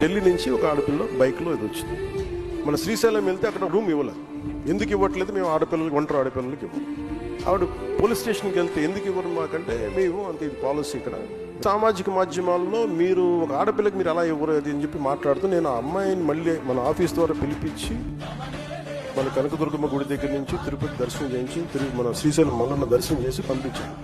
ఢిల్లీ నుంచి ఒక ఆడపిల్ల బైక్లో ఇది వచ్చింది. మన శ్రీశైలం వెళ్తే అక్కడ రూమ్ ఇవ్వలేదు. ఎందుకు ఇవ్వట్లేదు? మేము ఆడపిల్లలకి, ఒంటరి ఆడపిల్లలకి ఇవ్వం. ఆవిడ పోలీస్ స్టేషన్కి వెళ్తే ఎందుకు ఇవ్వరు మాకంటే, మేము అంత ఇది పాలసీ ఇక్కడ. సామాజిక మాధ్యమాల్లో మీరు ఒక ఆడపిల్లకి మీరు అలా ఇవ్వరు అది అని చెప్పి మాట్లాడుతూ, నేను ఆ అమ్మాయిని మళ్ళీ మన ఆఫీస్ ద్వారా పిలిపించి మన కనకదుర్గమ్మ గుడి దగ్గర నుంచి తిరుపతి దర్శనం చేయించి, మన శ్రీశైలం మల్లన్న దర్శనం చేసి పంపించాను.